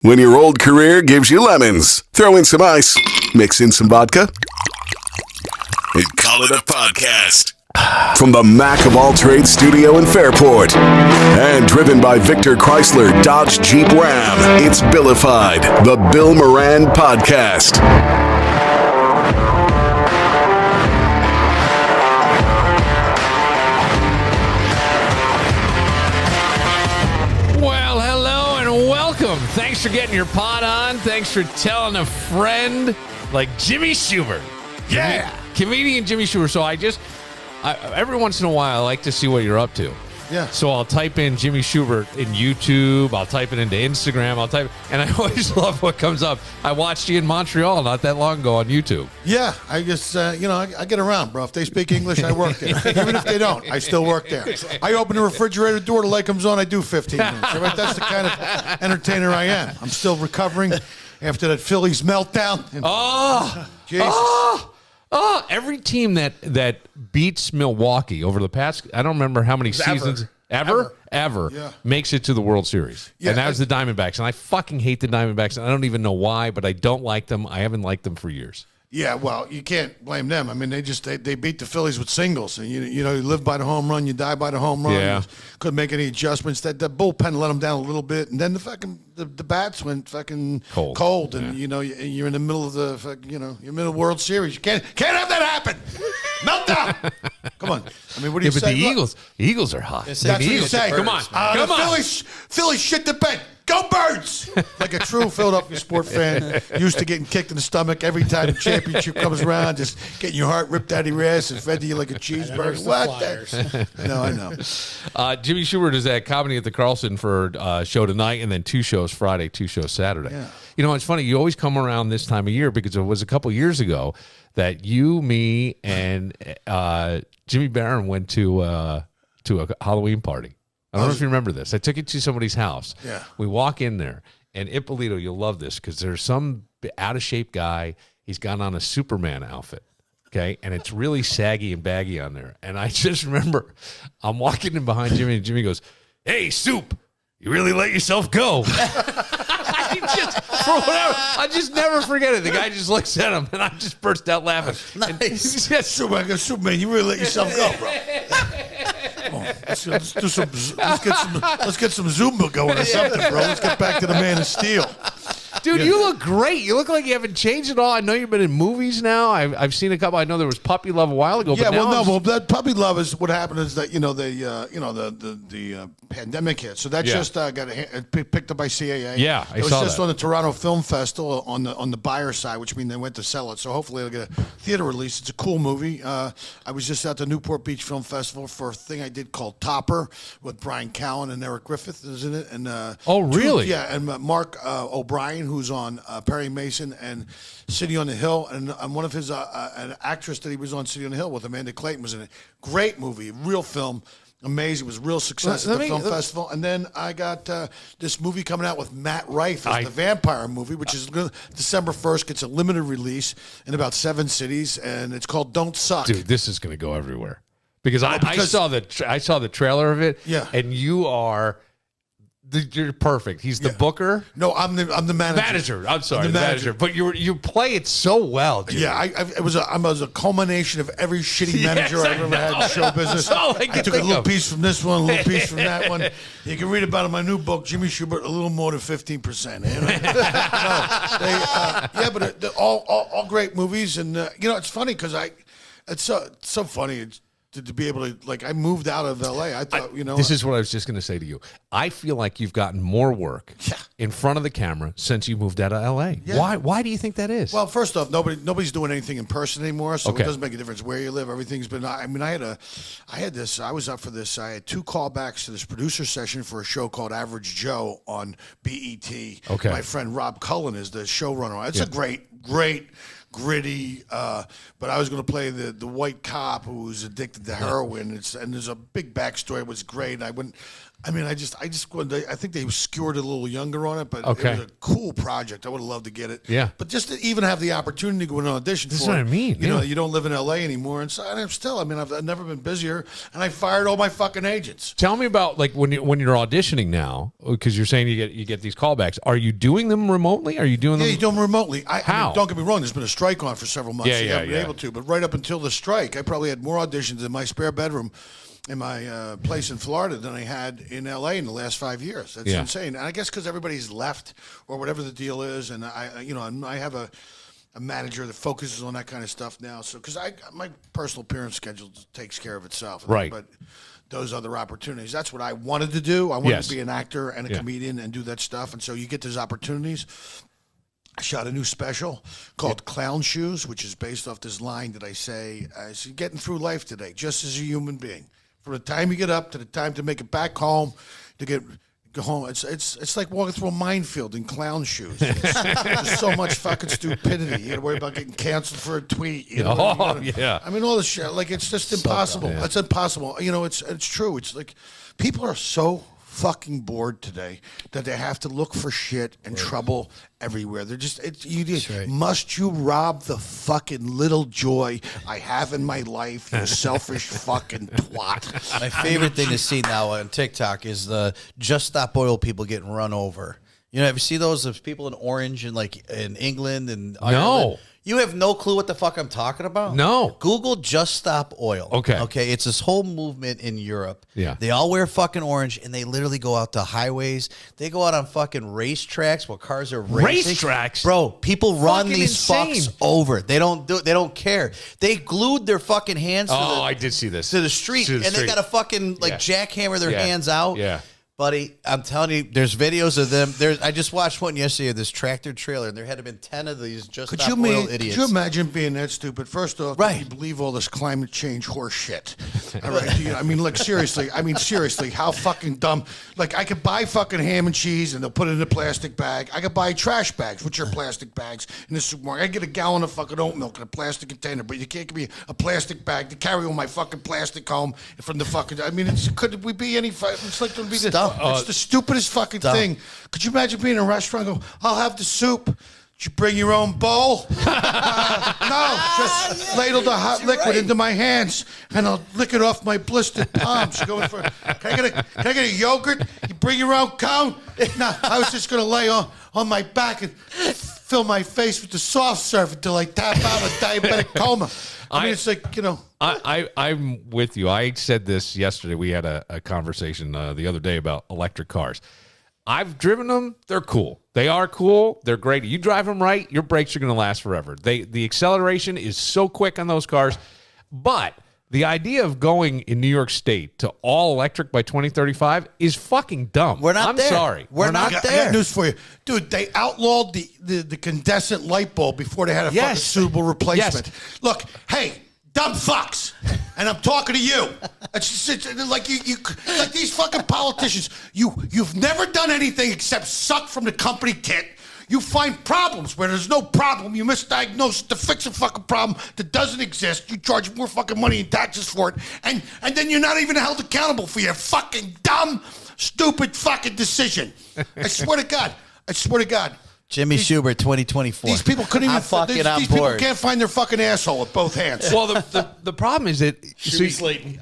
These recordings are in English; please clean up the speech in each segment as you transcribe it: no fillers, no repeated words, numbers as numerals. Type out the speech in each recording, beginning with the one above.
When your old career gives you lemons, throw in some ice, mix in some vodka, and call it a podcast. From the Mac of All Trades studio in Fairport, and driven by Victor Chrysler Dodge Jeep Ram, it's Billified, the Bill Moran Podcast. Well, hello and welcome. Thanks for getting your pot on. Thanks for telling a friend like Jimmy Shubert. Yeah. Comedian Jimmy Shubert. So every once in a while, I like to see what you're up to. Yeah. So I'll type in Jimmy Shubert in YouTube. I'll type it into Instagram. And I always love what comes up. I watched you in Montreal not that long ago on YouTube. Yeah, I just, I get around, bro. If they speak English, I work there. Even if they don't, I still work there. I open the refrigerator door, the light comes on, I do 15 minutes. Right? That's the kind of entertainer I am. I'm still recovering after that Phillies meltdown. Jesus. Every team that beats Milwaukee over the past, I don't remember how many seasons, ever Yeah. makes it to the World Series. Yeah, and that was the Diamondbacks. And I fucking hate the Diamondbacks. And I don't even know why, but I don't like them. I haven't liked them for years. Yeah, well, you can't blame them. I mean, they beat the Phillies with singles, and you live by the home run, you die by the home run. Yeah. Couldn't make any adjustments. That the bullpen let them down a little bit, and then the bats went fucking cold, and you're in the middle of the you're in the middle of the World Series. You can't have that happen. Meltdown. Come on. I mean, what do you But say? the Eagles are hot. That's what you say. Come on. The Phillies shit the bed. Go Birds! Like a true Philadelphia sport fan, used to getting kicked in the stomach every time the championship comes around, just getting your heart ripped out of your ass and fed to you like a cheeseburger. What? I know. Jimmy Shubert is at Comedy at the Carlson for a show tonight, and then 2 shows Friday, 2 shows Saturday. Yeah. You know, it's funny. You always come around this time of year because it was a couple years ago that you, me, and Jimmy Barron went to a Halloween party. I don't know if you remember this. I took it to somebody's house. Yeah. We walk in there, and Ippolito, you'll love this because there's some out-of-shape guy. He's got on a Superman outfit, okay? And it's really saggy and baggy on there. And I just remember I'm walking in behind Jimmy, and Jimmy goes, "Hey, Soup, you really let yourself go." I just never forget it. The guy just looks at him, and I just burst out laughing. Nice. Superman, you really let yourself go, bro. Let's get some Zumba going or something, bro. Let's get back to the Man of Steel. Dude, you look great. You look like you haven't changed at all. I know you've been in movies now. I've seen a couple. I know there was Puppy Love a while ago. Yeah, but that Puppy Love is what happened is that the pandemic hit, so that just got picked up by CAA. Yeah, I it was saw just that. on the Toronto Film Festival on the buyer side, which means they went to sell it. So hopefully it'll get a theater release. It's a cool movie. I was just at the Newport Beach Film Festival for a thing I did called Topper with Brian Cowan and Eric Griffith is in it. And oh, really? And Mark O'Brien, who's on Perry Mason and City on the Hill, and one of his an actress that he was on City on the Hill with, Amanda Clayton, was in it. Great movie, real film. Amazing. It was a real success at the film festival. And then I got this movie coming out with Matt Rife as the vampire movie, which is December 1st, gets a limited release in about 7 cities, and it's called Don't Suck. Dude, this is going to go everywhere. Because I saw the trailer of it, and you're perfect. He's the booker. No, I'm the manager. I'm sorry, the manager. But you play it so well, dude. Yeah, I was a culmination of every shitty manager I've ever had in show business. I took a little piece from this one, a little piece from that one. You can read about it in my new book, Jimmy Shubert, a little more than 15%. But they're all great movies, and it's funny because it's so funny. To be able to, I moved out of L.A. I thought, This is what I was just going to say to you. I feel like you've gotten more work in front of the camera since you moved out of L.A. Yeah. Why do you think that is? Well, first off, nobody's doing anything in person anymore, so it doesn't make a difference where you live. Everything's been. I was up for this. I had 2 callbacks to this producer session for a show called Average Joe on BET. Okay. My friend Rob Cullen is the showrunner. It's a great. Gritty, but I was going to play the white cop who was addicted to heroin. And there's a big backstory. It was great. I went I mean, I think they skewered it a little younger on it, but Okay. it was a cool project. I would have loved to get it. Yeah. But just to even have the opportunity to go in an audition This is for what it, I mean, You know, yeah. you don't live in L.A. anymore, and so I've never been busier, and I fired all my fucking agents. Tell me about like when you're auditioning now, because you're saying you get these callbacks. Are you doing them remotely? Are you doing them? Yeah, you do them remotely. I How? mean, don't get me wrong. There's been a strike on for several months. Yeah, so you yeah, haven't been yeah. able to. But right up until the strike, I probably had more auditions in my spare bedroom in my place in Florida than I had in L.A. in the last 5 years. That's Yeah. insane. And I guess because everybody's left or whatever the deal is, and I have a manager that focuses on that kind of stuff now. So because my personal appearance schedule takes care of itself. Right. But those other opportunities, that's what I wanted to do. I wanted Yes. to be an actor and a Yeah. comedian and do that stuff. And so you get those opportunities. I shot a new special called Clown Shoes, which is based off this line that I say, as you're getting through life today, just as a human being. From the time you get up to the time to make it back home, go home. It's like walking through a minefield in clown shoes. There's so much fucking stupidity. You got to worry about getting canceled for a tweet. You know, yeah. I mean, all this shit. Like, it's just impossible. dumb. It's impossible. You know, it's true. It's like people are so fucking bored today that they have to look for shit and trouble everywhere. They're just must you rob the fucking little joy I have in my life, you selfish fucking twat. My favorite thing to see now on TikTok is the Just Stop Oil people getting run over. You know, have you seen those of people in orange and like in England and Ireland? No. You have no clue what the fuck I'm talking about? No. Google Just Stop Oil. Okay. Okay. It's this whole movement in Europe. Yeah. They all wear fucking orange and they literally go out to highways. They go out on fucking racetracks while cars are racing. Racetracks? Bro, people run Fucking these insane. fucks over. They don't care. They glued their fucking hands to Oh, the I did see this. to the street, To the and they street. got to fucking like Yeah. jackhammer their Yeah. hands out. Yeah. Buddy, I'm telling you, there's videos of them. I just watched one yesterday of this tractor trailer, and there had been 10 of these Just Stop Oil idiots. Could you imagine being that stupid? First off, Right. you believe all this climate change horse shit. All right. I mean, look, seriously. Seriously, how fucking dumb. Like, I could buy fucking ham and cheese, and they'll put it in a plastic bag. I could buy trash bags, which are plastic bags, in the supermarket. I get a gallon of fucking oat milk in a plastic container, but you can't give me a plastic bag to carry all my fucking plastic home from the fucking. I mean, could we be any? It's like it's the stupidest fucking thing. Could you imagine being in a restaurant and go, I'll have the soup. Did you bring your own bowl? No, just ladle the hot liquid into my hands and I'll lick it off my blistered palms. Going for, can I get a yogurt? You bring your own cone? No, I was just going to lay on my back and fill my face with the soft serve until I tap out a diabetic coma. I mean, it's like, you know. I'm with you. I said this yesterday. We had a conversation the other day about electric cars. I've driven them. They're cool. They are cool. They're great. You drive them right, your brakes are going to last forever. The acceleration is so quick on those cars. But the idea of going in New York State to all electric by 2035 is fucking dumb. We're not I'm there. sorry. We're not I got there. news for you. Dude, they outlawed the incandescent light bulb before they had a fucking suitable replacement. Yes. Look, hey, dumb fucks. And I'm talking to you. It's like you like these fucking politicians. You've never done anything except suck from the company tit. You find problems where there's no problem. You misdiagnose it to fix a fucking problem that doesn't exist. You charge more fucking money in taxes for it. And then you're not even held accountable for your fucking dumb, stupid fucking decision. I swear to God. I swear to God. Jimmy Shubert, 2024. These people couldn't even. I'm fucking these on people board. can't find their fucking asshole with both hands. Well, the problem is that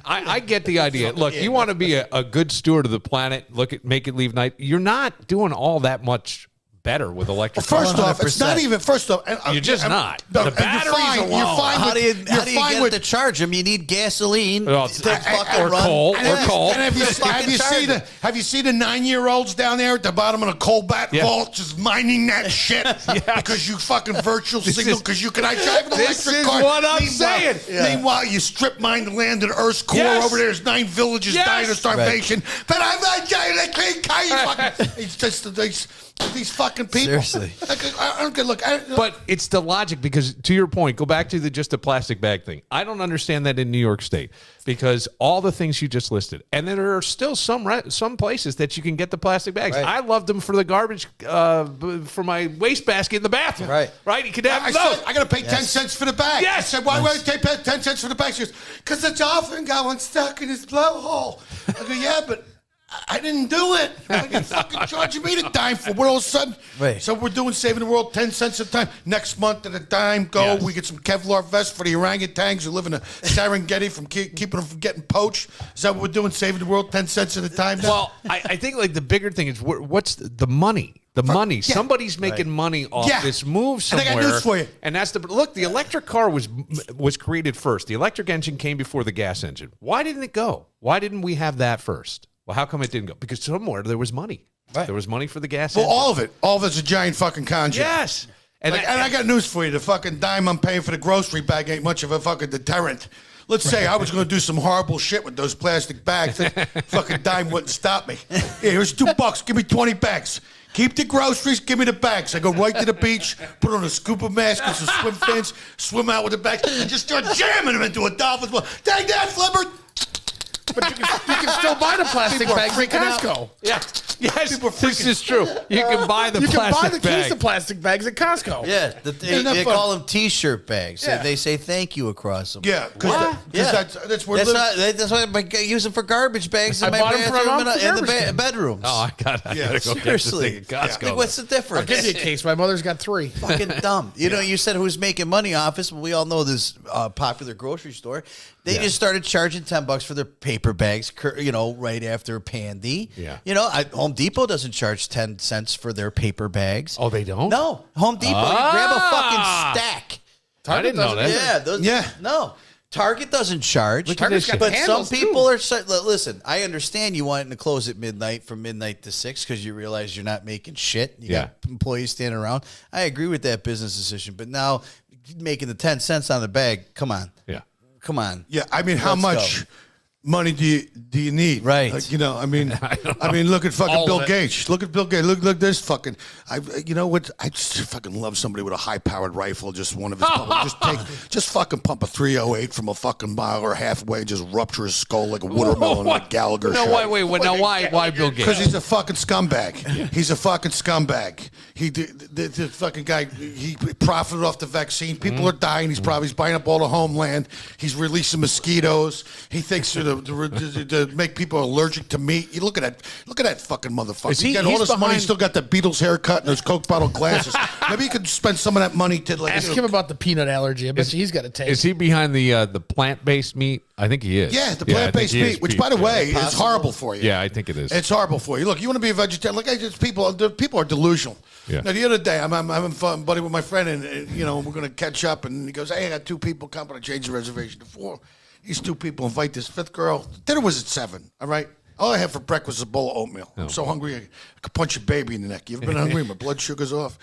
I get the idea. Look, you want to be a good steward of the planet. Make it leave night. You're not doing all that much better with electric cars. First off, it's not 100%. even. First off, You're just not. No, The batteries alone. How do you get to charge them? You need gasoline Well, to fucking or run. coal. And Or coal. have you seen the 9-year-olds down there at the bottom of the coal bat vault just mining that shit because you fucking virtual signal because you can drive an This electric is car. what I'm saying. Meanwhile, you strip mine the land in Earth's core over there. There's 9 villages dying of starvation. But I'm not driving a clean car. You fucking. It's just these fucking people. Seriously. I don't get. Look, But it's the logic because, to your point, go back to just the plastic bag thing. I don't understand that in New York State because all the things you just listed, and then there are still some places that you can get the plastic bags. Right. I loved them for the garbage for my wastebasket in the bathroom. Right. You could have those. I got to pay 10 cents for the bag. Yes. I said, why would I pay 10 cents for the bag? She goes, because the dolphin got one stuck in his blowhole. I go, yeah, but I didn't do it. You're fucking charging me the dime for what all of a sudden. Right. So we're doing Saving the World 10 cents a time. Next month at a dime, go. Yes. We get some Kevlar vests for the orangutans who live in the Serengeti from keeping them from getting poached. Is that what we're doing? Saving the World 10 cents at a time now? Well, I think like the bigger thing is what's the money? The money. Yeah. Somebody's making money off Yeah. this move And I somewhere. got news for you. And that's the electric car was created first. The electric engine came before the gas engine. Why didn't it go? Why didn't we have that first? Well, how come it didn't go? Because somewhere there was money. Right. There was money for the gas Well, engine. all of it's a giant fucking con job. Yes. And I got news for you. The fucking dime I'm paying for the grocery bag ain't much of a fucking deterrent. Let's say I was going to do some horrible shit with those plastic bags. That fucking dime wouldn't stop me. Yeah, here's $2. Give me 20 bags. Keep the groceries. Give me the bags. I go right to the beach, put on a scuba mask and some swim fins, swim out with the bags, and just start jamming them into a dolphin's well. Take that, Flipper. But you can still buy the plastic bags at Costco. Yeah. Yes, this is true. You can buy the You can plastic buy the bag. case of plastic bags at Costco. Yeah, Isn't that they fun? call them T-shirt bags. Yeah. They say thank you across them. Yeah, because Yeah. that's where That's why I use them for garbage bags in I my bought 'em for my bathroom mom for in the garbage bags. bedrooms. Oh, I gotta go get Seriously. this thing at Costco. Like, what's the difference? I'll give you a case. My mother's got 3. Fucking dumb. You know, you said who's making money off this. Well, we all know this popular grocery store. They just started charging $10 for their paper bags, right after Pandy. Yeah. Home Depot doesn't charge 10 cents for their paper bags. Oh, they don't? No. Home Depot, you grab a fucking stack. I didn't know that. Yeah. No. Target doesn't charge. Target's got But some handles, people too. are... Listen, I understand you wanting to close at midnight from midnight to 6 because you realize you're not making shit. You got employees standing around. I agree with that business decision. But now making the 10 cents on the bag, come on. Yeah. Come on. Yeah, I mean, how Let's much money do you need? Right. I mean, look at fucking All Bill of it. Gates. Look at Bill Gates. Look this fucking. You know what? I just fucking love somebody with a high-powered rifle. Just one of his. just fucking pump a 308 from a fucking mile or halfway. Just rupture his skull like a watermelon, like Gallagher. No, shot. wait. Now, why Bill Gates? Because he's a fucking scumbag. He's a fucking scumbag. The fucking guy, he profited off the vaccine. People are dying. He's buying up all the homeland. He's releasing mosquitoes. He thinks to make people allergic to meat. You look at that fucking motherfucker. He got all this money. He's still got the Beatles haircut and those Coke bottle glasses. Maybe he could spend some of that money to like. Ask him about the peanut allergy. I bet you he's got a taste. Is he behind the plant-based meat? I think he is. Yeah, the I think plant-based he is meat, which, beef, by the yeah. way, is horrible for you. Yeah, I think it is. It's horrible for you. Look, you want to be a vegetarian? Look, people are delusional. Yeah. Now, the other day, I'm having fun, buddy, with my friend, and we're going to catch up, and he goes, "Hey, I got 2 people coming. I changed the reservation to 4. These 2 people invite this 5th girl. Dinner was at 7. All right. All I had for breakfast was a bowl of oatmeal. I'm so hungry, I could punch a baby in the neck. You ever been hungry? My blood sugar's off.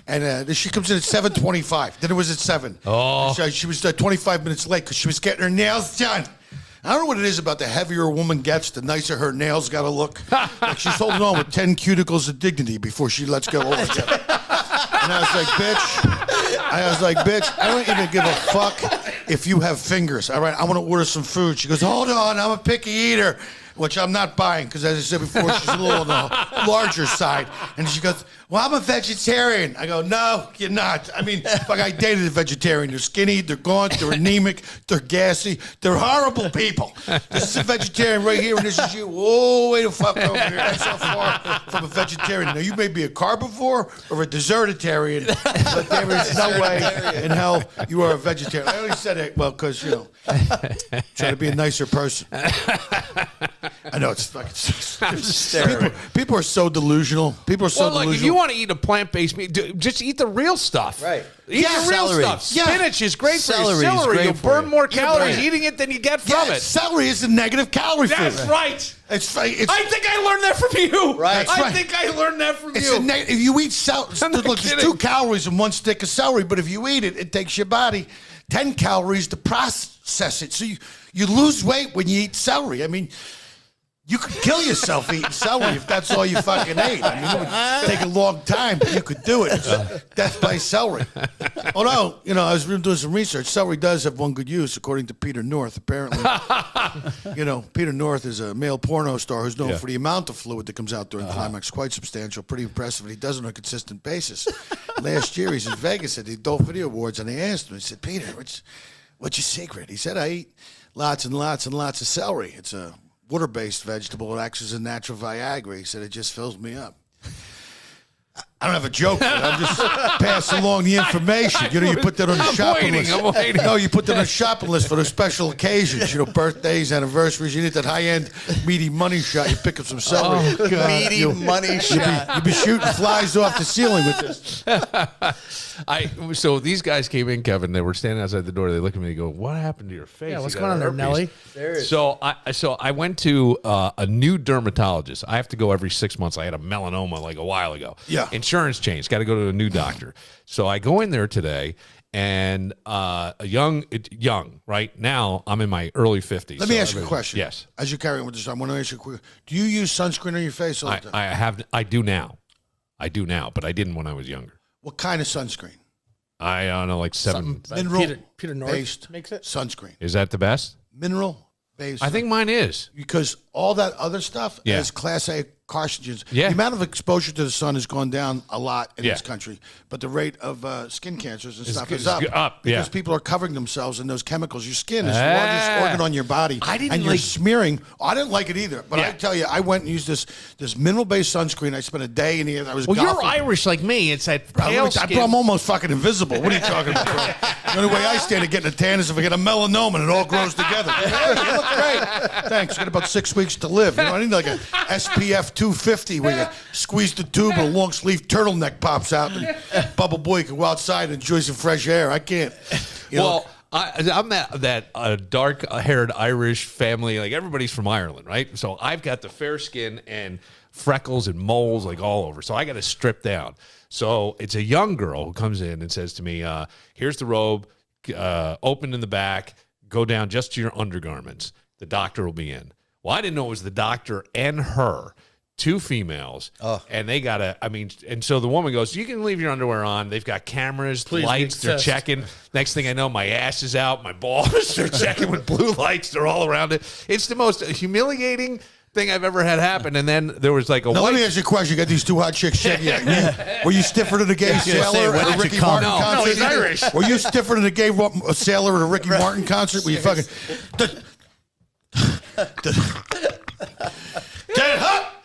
And she comes in at 7:25. Dinner was at 7. Oh. So she was 25 minutes late because she was getting her nails done. I don't know what it is about the heavier a woman gets, the nicer her nails got to look. Like she's holding on with 10 cuticles of dignity before she lets go altogether. And I was like, bitch, I don't even give a fuck if you have fingers. All right, I want to order some food. She goes, hold on, I'm a picky eater. Which I'm not buying because, as I said before, she's a little on the larger side. And she goes, well, I'm a vegetarian. I go, no, you're not. I mean, fuck, I dated a vegetarian. They're skinny, they're gaunt, they're anemic, they're gassy. They're horrible people. This is a vegetarian right here, and this is you. Whoa, way the fuck over here. That's so far from a vegetarian. Now, you may be a carbivore or a desertarian, but there is no way in hell you are a vegetarian. I only said it, well, because, trying to be a nicer person. I know it's fucking. People are so delusional. People are so Well, like, if delusional. you want to eat a plant-based meat, just eat the real stuff. Right. Eat Yeah, the real celery. stuff. Yeah. Spinach is great for Celery your is celery. great You'll for burn you. more calories right. eating it than you get from Yeah, it. celery is a negative calorie food. That's right. It's I think I learned that from you. Right. That's I right. think I learned that from It's you. if you eat celery, I'm not look, there's kidding. 2 calories in 1 stick of celery, but if you eat it, it takes your body 10 calories to process it. So you lose weight when you eat celery. I mean, you could kill yourself eating celery if that's all you fucking ate. I mean, it would take a long time, but you could do it. It's death by celery. Although, I was doing some research. Celery does have one good use, according to Peter North, apparently. Peter North is a male porno star who's known for the amount of fluid that comes out during climax. Quite substantial, pretty impressive, and he does it on a consistent basis. Last year, he's in Vegas at the Adult Video Awards, and they asked him, he said, Peter, what's your secret? He said, I eat lots and lots and lots of celery. It's a water-based vegetable. It acts as a natural Viagra. He said it just fills me up. I don't have a joke, but I'm just passing along the information. You know, you put that on the shopping list. I'm waiting. No, you put that on the shopping list for those special occasions. You know, birthdays, anniversaries. You need that high-end, meaty money shot. You pick up some celery. Meaty money shot. You'll be shooting flies off the ceiling with this. So these guys came in, Kevin. They were standing outside the door. They look at me. They go, "What happened to your face?" Yeah, what's You got going on there, herpes." Nelly? So I went to a new dermatologist. I have to go every 6 months. I had a melanoma like a while ago. Yeah. Insurance change. Got to go to a new doctor. So I go in there today, and young, right now I'm in my early 50s. Let me ask you a question. Yes. As you carry on with this, I want to ask you a quick. Do you use sunscreen on your face all the time? I do now, but I didn't when I was younger. What kind of sunscreen? I don't know, like seven. Mineral Peter North based makes it. sunscreen. Is that the best? Mineral based. I think mine is. because all that other stuff Yeah. has Class A carcinogens. Yeah. The amount of exposure to the sun has gone down a lot in Yeah. this country, but the rate of skin cancers and stuff good- is up. it's up, yeah. Because people are covering themselves in those chemicals. Your skin is the largest organ on your body. I didn't and you're like- smearing. I didn't like it either, but Yeah. I tell you, I went and used this mineral-based sunscreen. I spent a day in here. I was Well, golfing. you're Irish like me. It's that pale skin. I'm almost fucking invisible. What are you talking about? The only way I stand at getting a tan is if I get a melanoma and it all grows together. Hey, you look great. Thanks. I got about 6 weeks to live. You know, I need like a SPF 250 where you squeeze the tube and a long sleeve turtleneck pops out and Bubble Boy can go outside and enjoy some fresh air. I can't. You know, Well, I'm that dark-haired Irish family. Like everybody's from Ireland, right? So I've got the fair skin and freckles and moles like all over. So I got to strip down. So it's a young girl who comes in and says to me, "Here's the robe, open in the back, go down just to your undergarments. The doctor will be in." Well, I didn't know it was the doctor and her. Two females, and they got and so the woman goes, "You can leave your underwear on." They've got cameras, Please lights, they're exist. checking. Next thing I know, my ass is out, my balls, they're checking with blue lights, they're all around it. It's the most humiliating thing I've ever had happen. And then there was like a now white... let me ask you a question. You got these two hot chicks checking you. Were you stiffer than a gay sailor when at a did Ricky you come? Martin No, concert? he's Irish. Were you stiffer than a gay sailor at a Ricky Martin concert? Were you fucking... Get it hot!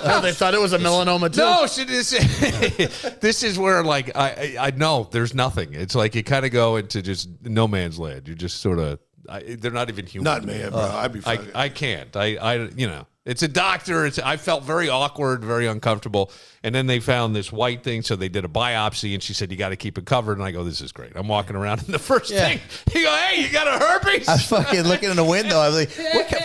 Oh, they thought it was a melanoma too. No, see, this is where like I know there's nothing. It's like you kind of go into just no man's land. You just sort of they're not even human. Not to me, bro. I'd be fucking... I can't. You know, it's a doctor. I felt very awkward, very uncomfortable. And then they found this white thing, so they did a biopsy, and she said, "You got to keep it covered." And I go, "This is great." I'm walking around, and the first thing, he go, "Hey, you got a herpes?" I was fucking looking in the window. I was like,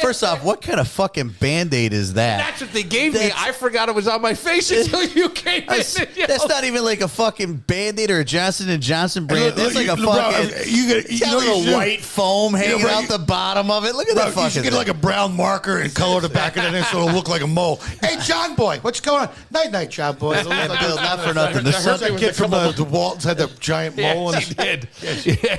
first off, what kind of fucking Band-Aid is that? That's what they gave me. I forgot it was on my face until you came in. That's not even like a fucking Band-Aid or a Johnson & Johnson brand. That's like a fucking... You Got a little white foam hanging bro, out the bottom of it. Look at Bro, that fucking you should get thing. like a brown marker and color the back of it in so it'll look like a mole. Hey, John Boy, what's going on? Night, John Boy. Bill, not for nothing. Where's that kid from the Waltons had the giant mole in Yes, his he did.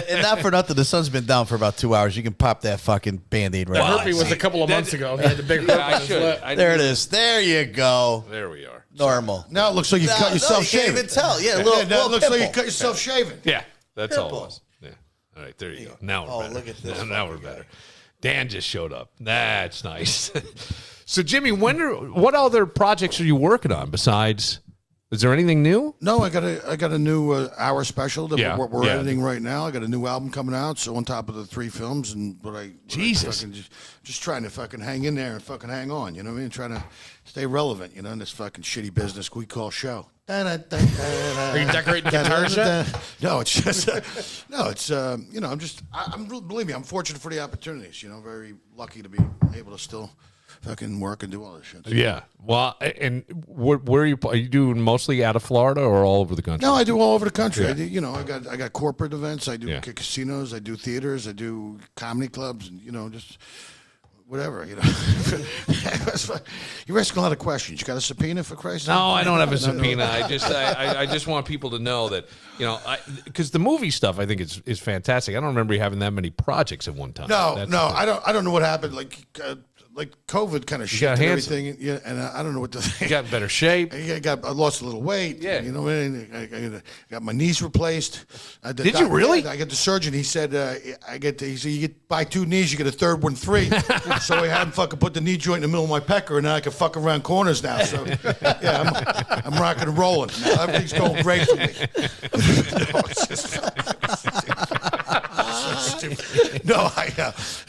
And not for nothing, the sun's been down for about 2 hours. You can pop that fucking Band-Aid right The now. herpes was a couple of months ago. He had the big herpes I on his should. lip. There it is. There you go. There we are. Normal. Now it looks like you cut No, yourself you can't shaving. even tell. Yeah, a Now little, it little looks like you pimple. cut yourself shaving. Yeah, that's all it Pimple. was. Yeah. All right, there you go. Now we're Oh, better. look at this Now we're better. Dan just showed up. That's nice. So, Jimmy, what other projects are you working on besides? Is there anything new? No, I got a new hour special that Yeah, we're yeah. editing right now. I got a new album coming out, so on top of the 3 films, and Jesus. fucking just trying to fucking hang in there and fucking hang on. You know what I mean? Trying to stay relevant. You know, in this fucking shitty business we call show. Are you decorating guitars yet? No, it's just you know, I'm believe me, I'm fortunate for the opportunities. You know, very lucky to be able to still fucking work and do all this shit. Yeah. Well, and where are you doing mostly out of Florida or all over the country? No, I do all over the country. Yeah. I do, you know, I got corporate events. I do Yeah. casinos. I do theaters. I do comedy clubs. And, you know, just whatever. You know, you're asking a lot of questions. You got a subpoena for Christ's sake? No, I don't have a subpoena. I just want people to know that, you know, because the movie stuff I think is fantastic. I don't remember you having that many projects at one time. No, That's no, the thing. I don't know what happened. Like like COVID kind of got shit and handsome. everything. Yeah, and I don't know what to think. You got in better shape. I lost a little weight. Yeah. You know what I mean? I got my knees replaced. Did you really? I got the surgeon. He said, he said, you buy 2 knees, you get a third one free. So I had him fucking put the knee joint in the middle of my pecker, and now I can fuck around corners now. So, yeah, I'm rocking and rolling. Now, everything's going great for me. No, it's just, no, I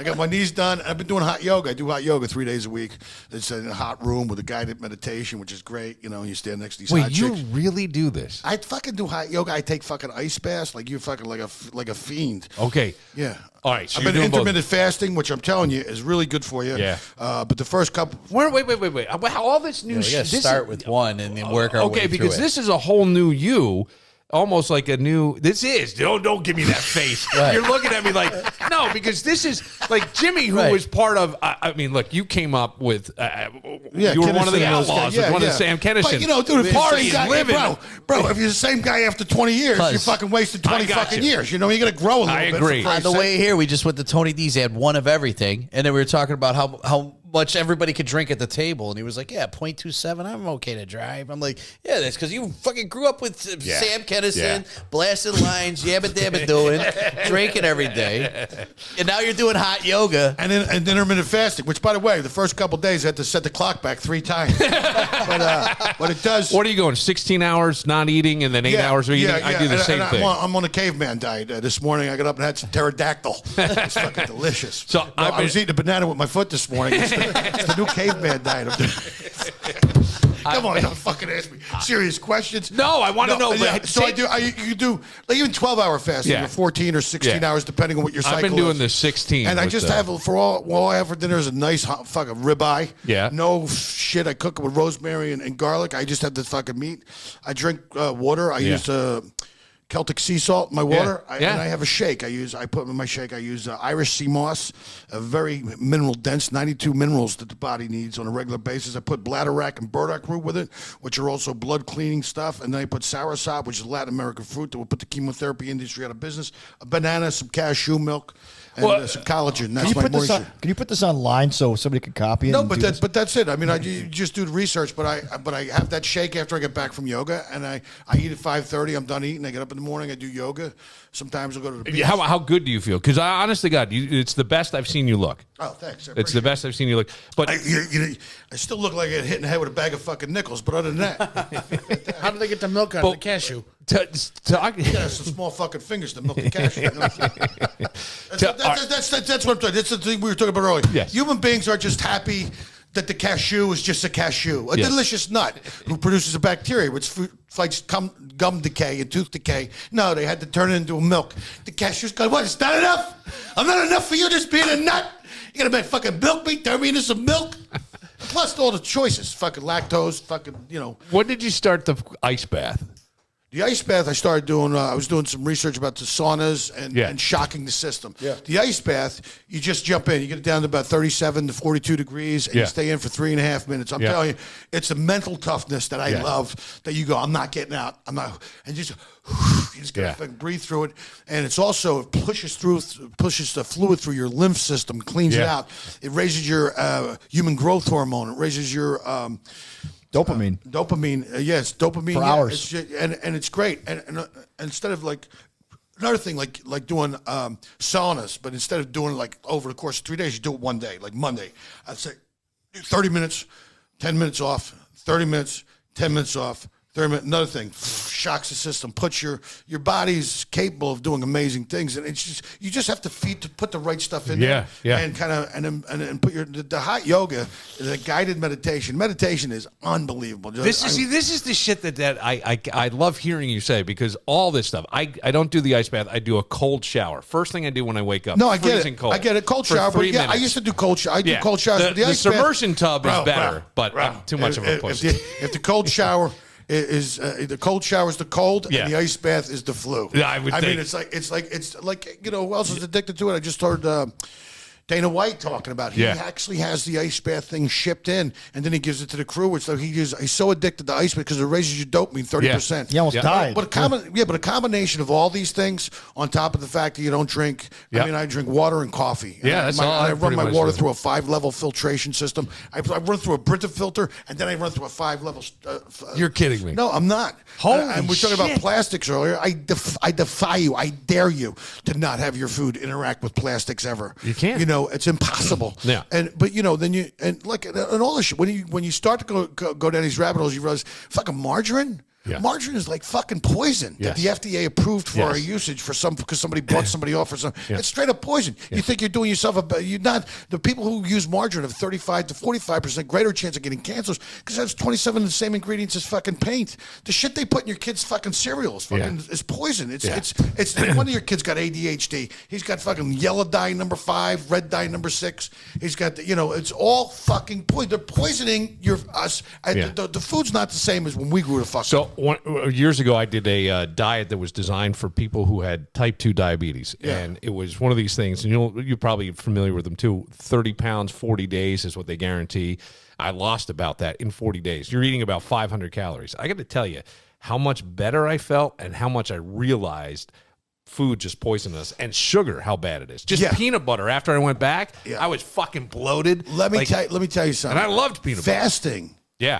got my knees done. I've been doing hot yoga. I do hot yoga 3 days a week. It's in a hot room with a guided meditation, which is great. You know, you stand next to these hot Wait, you chicks. really do this? I fucking do hot yoga. I take fucking ice baths like you're fucking like a fiend. Okay. Yeah. All right. So I've you're been doing both. intermittent fasting, which I'm telling you is really good for you. Yeah. But the first couple. Wait. All this new We shit. got to start with one and then work our way Okay, through because it. this is a whole new you. Almost like a new. This is. Don't give me that face. Right. You're looking at me like no, because this is like Jimmy, who Right. was part of. I mean, look, you came up with. Yeah, you were one of the Kinnison and those outlaws. guys. Yeah, one of yeah. the Sam Kennison. But you know, dude, if you're the party same guy, living. bro, if you're the same guy after 20 years, you fucking wasted 20 got fucking you. years. You know, you got to grow a little I bit. agree. for On Christ's the sake. way here, we just went to Tony D's. He had one of everything, and then we were talking about how much everybody could drink at the table, and he was like, "Yeah, 0.27. I'm okay to drive." I'm like, "Yeah, that's because you fucking grew up with Sam Kennison, blasting lines, yabba dabba doing, drinking every day, and now you're doing hot yoga." And intermittent fasting, which, by the way, the first couple days I had to set the clock back 3 times. but it does. What are you going? 16 hours not eating and then 8 hours of eating. I do the same thing. I'm on a caveman diet. This morning I got up and had some pterodactyl. It's fucking delicious. So I was eating a banana with my foot this morning. It's the new caveman diet. Come on, don't fucking ask me serious questions. No, I want to know. Yeah, But so you do like even 12-hour fasting, or 14 or 16 hours, depending on what your cycle is. I've been doing the 16. And I just have all I have for dinner is a nice hot fucking ribeye. Yeah. No shit. I cook it with rosemary and garlic. I just have the fucking meat. I drink water. I use Celtic sea salt in my water. And I have a shake. I put in my shake. I use Irish sea moss, a very mineral dense, 92 minerals that the body needs on a regular basis. I put bladderwrack and burdock root with it, which are also blood cleaning stuff. And then I put soursop, which is a Latin American fruit that will put the chemotherapy industry out of business. A banana, some cashew milk, and some collagen. That's my morning shit. Can you put this online so somebody can copy it? No, and but do this? that's it. I mean, you just do the research, but I have that shake after I get back from yoga, and I eat at 5:30. I'm done eating. I get up in the morning. I do yoga. Sometimes I'll go to the beach. How good do you feel? Because I honestly, God, it's the best I've seen you look. Oh, thanks. It's the best I've seen you look. But I still look like I get hit in the head with a bag of fucking nickels, but other than that, How do they get the milk out of the cashew? yeah, some small fucking fingers to milk the cashew. You know? That's what I'm talking. That's the thing we were talking about earlier. Yes. Human beings are just happy that the cashew is just a cashew, a delicious nut who produces a bacteria which fights gum decay and tooth decay. No, they had to turn it into a milk. The cashew's going, what, it's not enough? I'm not enough for you just being a nut? You gotta make fucking milk meat, turn me into some milk? Plus all the choices, fucking lactose, fucking, you know. when did you start the ice bath? The ice bath I started doing, I was doing some research about the saunas and shocking the system. Yeah. The ice bath, you just jump in. You get it down to about 37 to 42 degrees, and you stay in for 3.5 minutes. I'm telling you, it's a mental toughness that I love, that you go, I'm not getting out. I'm not. And you just got to breathe through it. And it's also, it pushes the fluid through your lymph system, cleans it out. It raises your human growth hormone. It raises your... Dopamine. Yes, dopamine for hours, and it's great. And instead of like another thing, like doing saunas, but instead of doing like over the course of 3 days, you do it one day, like Monday. I'd say 30 minutes, 10 minutes off, 30 minutes, 10 minutes off. 30 minutes. Another thing, shocks the system. Puts your body's capable of doing amazing things, and it's just you just have to put the right stuff in there, and kind of and put the hot yoga, the guided meditation. Meditation is unbelievable. This is the shit that I love hearing you say, because all this stuff I don't do the ice bath. I do a cold shower. First thing I do when I wake up. No, I get freezing it. cold I get it. Cold for shower, but 3 yeah, minutes. I used to do cold shower. I do cold showers. But The ice bath, submersion tub is better, but I'm too much of a pussy. If the cold shower is the cold shower is the cold, and the ice bath is the flu. Yeah, I mean, it's like you know, who else is addicted to it? I just heard Dana White talking about. He actually has the ice bath thing shipped in, and then he gives it to the crew. Which so he's so addicted to ice because it raises your dopamine 30%. He almost died. But a combination of all these things on top of the fact that you don't drink. I mean, I drink water and coffee. I run my water through a 5-level filtration system. I run through a Brita filter, and then I run through a 5-level. You're kidding me. No, I'm not. And we're talking about plastics earlier. I defy you. I dare you to not have your food interact with plastics ever. You can't. It's impossible. Yeah. But then you and all this shit. When you start to go down these rabbit holes, you realize fucking margarine. Yeah. Margarine is like fucking poison that the FDA approved for our usage because somebody bought somebody off or something. It's straight up poison. You think you're doing yourself the people who use margarine have 35 to 45% greater chance of getting cancers because that's 27 of the same ingredients as fucking paint. The shit they put in your kids' fucking cereal is poison. It's one of your kids got ADHD. He's got fucking yellow dye number 5, red dye number 6. He's got it's all fucking poison. They're poisoning us. The food's not the same as when we grew the fuck up. Years ago, I did a diet that was designed for people who had type 2 diabetes. And it was one of these things, and you're probably familiar with them too. 30 pounds, 40 days is what they guarantee. I lost about that in 40 days. You're eating about 500 calories. I got to tell you how much better I felt and how much I realized food just poisoned us, and sugar, how bad it is. Just peanut butter. After I went back, I was fucking bloated. Let me tell you something. And I loved peanut butter. Fasting.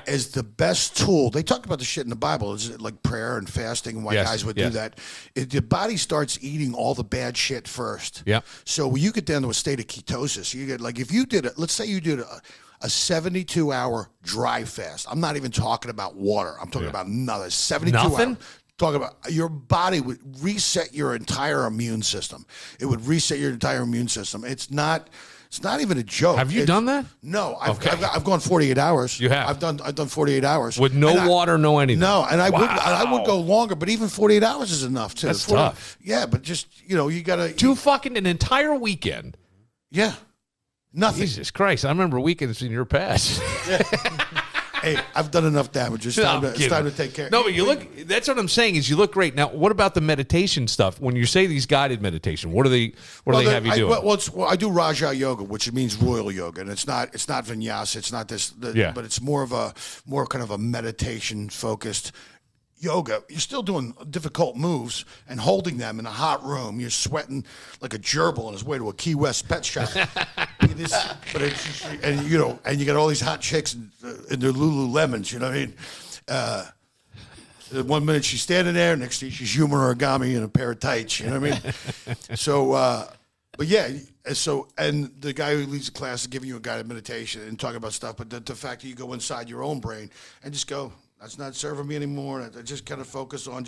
Is the best tool. They talk about the shit in the Bible. It's like prayer and fasting and why guys would do that. The body starts eating all the bad shit first. Yeah. So when you get down to a state of ketosis, you get if you did it, let's say you did a 72-hour dry fast. I'm not even talking about water. I'm talking about another 72 hours. Talking about your body would reset your entire immune system. It would reset your entire immune system. It's not even a joke. Have you done that? No, I've gone 48 hours. You have? I've done 48 hours with no water, no anything. No, and I would go longer, but even 48 hours is enough too. That's tough. Yeah, but just you gotta fucking an entire weekend. Yeah, nothing. Jesus Christ! I remember weekends in your past. Hey, I've done enough damage. It's time to take care. No, but you look. That's what I'm saying. Is you look great. Now, what about the meditation stuff? When you say these guided meditation, what do they have you doing? I do Raja yoga, which means royal yoga, and it's not vinyasa. It's not this. But it's more kind of a meditation focused yoga. You're still doing difficult moves and holding them in a hot room. You're sweating like a gerbil on his way to a Key West pet shop. And you got all these hot chicks in their Lululemons. You know what I mean? 1 minute she's standing there, next thing she's human origami in a pair of tights. You know what I mean? So, but yeah. So, and the guy who leads the class is giving you a guided meditation and talking about stuff. But the fact that you go inside your own brain and just go, that's not serving me anymore. I just kind of focus on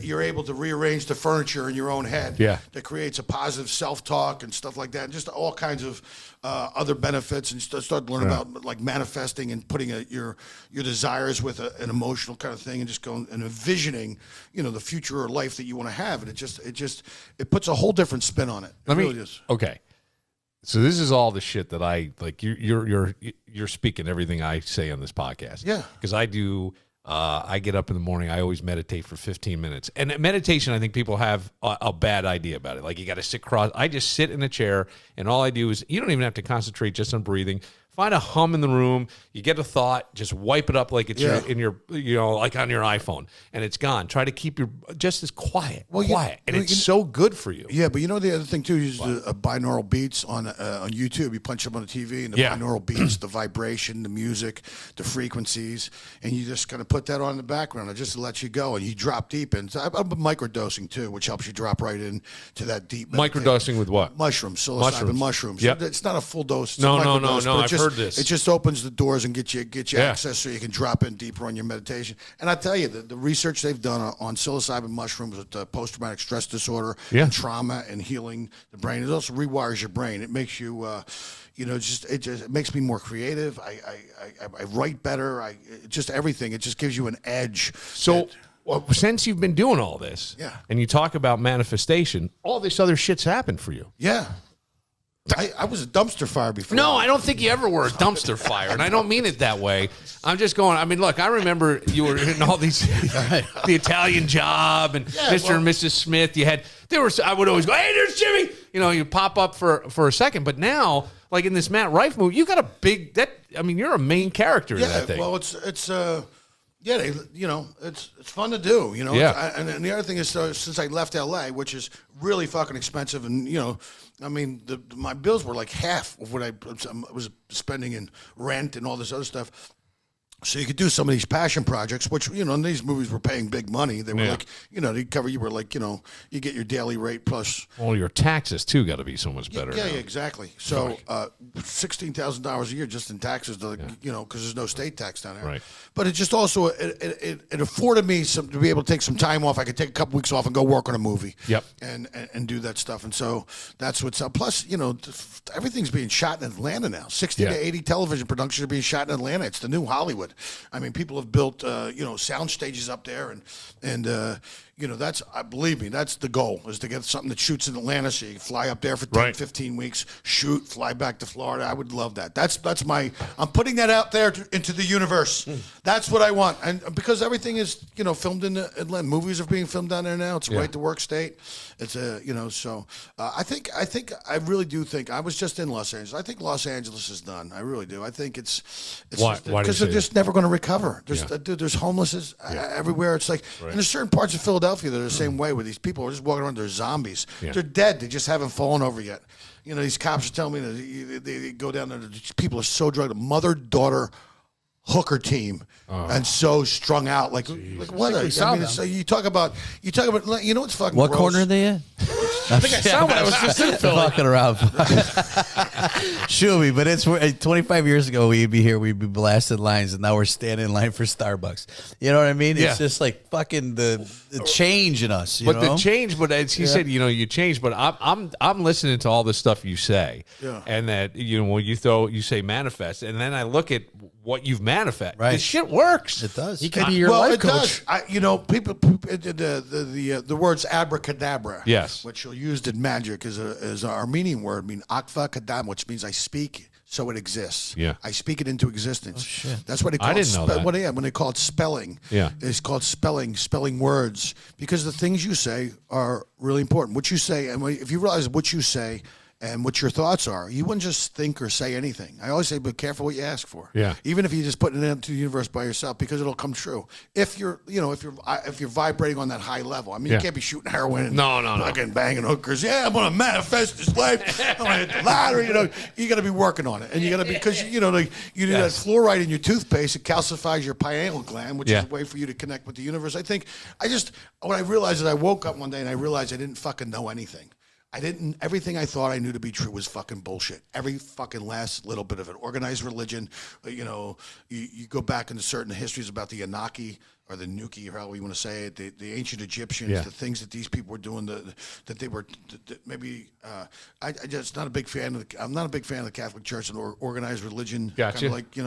you're able to rearrange the furniture in your own head. Yeah. That creates a positive self-talk and stuff like that. And just all kinds of other benefits, and start learning about like manifesting and putting your desires with an emotional kind of thing, and just going and envisioning, the future or life that you want to have. And it puts a whole different spin on it. Okay. So this is all the shit that I like. You're speaking everything I say on this podcast. Yeah, because I do. I get up in the morning. I always meditate for 15 minutes. And meditation, I think people have a bad idea about it. Like you got to sit cross. I just sit in a chair, and all I do is you don't even have to concentrate just on breathing. Find a hum in the room. You get a thought, just wipe it up like it's in your, like on your iPhone, and it's gone. Try to keep your just as quiet, and it's so good for you. Yeah, but the other thing too is the binaural beats on YouTube. You punch them on the TV, and the binaural beats, the vibration, the music, the frequencies, and you just kind of put that on in the background, and just let you go, and you drop deep in. So I'm microdosing too, which helps you drop right in to that deep. Microdosing with what? Mushrooms, psilocybin mushrooms. Yep. It's not a full dose. No. I've heard this. It just opens the doors and get you access so you can drop in deeper on your meditation. And I tell you, the research they've done on psilocybin mushrooms with post-traumatic stress disorder and trauma and healing the brain, it also rewires your brain. It makes you, it makes me more creative. I write better. Just everything. It just gives you an edge. So since you've been doing all this, and you talk about manifestation, all this other shit's happened for you. Yeah. I was a dumpster fire before. No, I don't think you ever were a dumpster fire, and I don't mean it that way. I'm just going. I mean, look, I remember you were in all these, the Italian Job and Mr. and Mrs. Smith. I would always go, hey, there's Jimmy. You know, you pop up for a second, but now, like in this Matt Rife movie, you got a big you're a main character in that thing. Well, it's it's fun to do, you know. Yeah. And the other thing is, since I left LA, which is really fucking expensive, and my bills were like half of what I was spending in rent and all this other stuff. So you could do some of these passion projects, which, in these movies were paying big money. They were like, they cover, you were like, you get your daily rate plus. Well, your taxes, too, got to be so much better. Yeah, exactly. So $16,000 a year just in taxes, because there's no state tax down there. Right. But it just also, it afforded me to be able to take some time off. I could take a couple weeks off and go work on a movie. Yep. And do that stuff. And so that's what's up. Plus, everything's being shot in Atlanta now. 60 to 80 television productions are being shot in Atlanta. It's the new Hollywood. I mean, people have built, sound stages up there, and that's, believe me, that's the goal, is to get something that shoots in Atlanta, so you can fly up there for 10, 15 weeks, shoot, fly back to Florida. I would love that. That's I'm putting that out there into the universe. That's what I want, and because everything is, filmed in Atlanta. Movies are being filmed down there now. It's a right to work state. It's so I really do think, I was just in Los Angeles. I think Los Angeles is done. I really do. I think it's why because they're just never going to recover. There's homelessness everywhere. It's like, and there's certain parts of Philadelphia that are the same way, where these people are just walking around, they're zombies. They're dead. They just haven't fallen over yet. These cops are telling me that they go down there. People are so drugged. Mother-daughter hooker team, and so strung out. Like what? So you talk about. What's fucking What gross? corner are they in? I think I saw one. I was just in Philly. Fucking around. Should be, but it's 25 years ago we'd be here, we'd be blasting lines, and now we're standing in line for Starbucks. You know what I mean? Yeah. It's just like fucking the change in us. The change, but as he said, you change. But I'm listening to all the stuff you say, and that when you say manifest, and then I look at what you've manifested. Right. This shit works. It does. He could be your life coach. Does. People the words abracadabra. Yes. Which are used in magic is an Armenian word, mean akva kadam, which means I speak so it exists. Yeah. I speak it into existence. Oh, shit. That's what they call I didn't know that. when they call it spelling. Yeah. It's called spelling words, because the things you say are really important. What you say, and if you realize what you say and what your thoughts are, you wouldn't just think or say anything. I always say, be careful what you ask for. Yeah. Even if you just put it into the universe by yourself, because it'll come true. If you're vibrating on that high level. I mean, you can't be shooting heroin and fucking banging hookers. Yeah, I'm gonna manifest this life. I'm gonna hit the lottery. You got to be working on it, and you got to be, because you do that fluoride in your toothpaste. It calcifies your pineal gland, which is a way for you to connect with the universe. What I realized is I woke up one day and I realized I didn't fucking know anything. Everything I thought I knew to be true was fucking bullshit. Every fucking last little bit of it. Organized religion, you go back into certain histories about the Anunnaki, or the Nuki, or however you want to say it, the ancient Egyptians, the things that these people were doing, that they were maybe. I'm not a big fan of the Catholic Church and organized religion. Gotcha. Kind of like,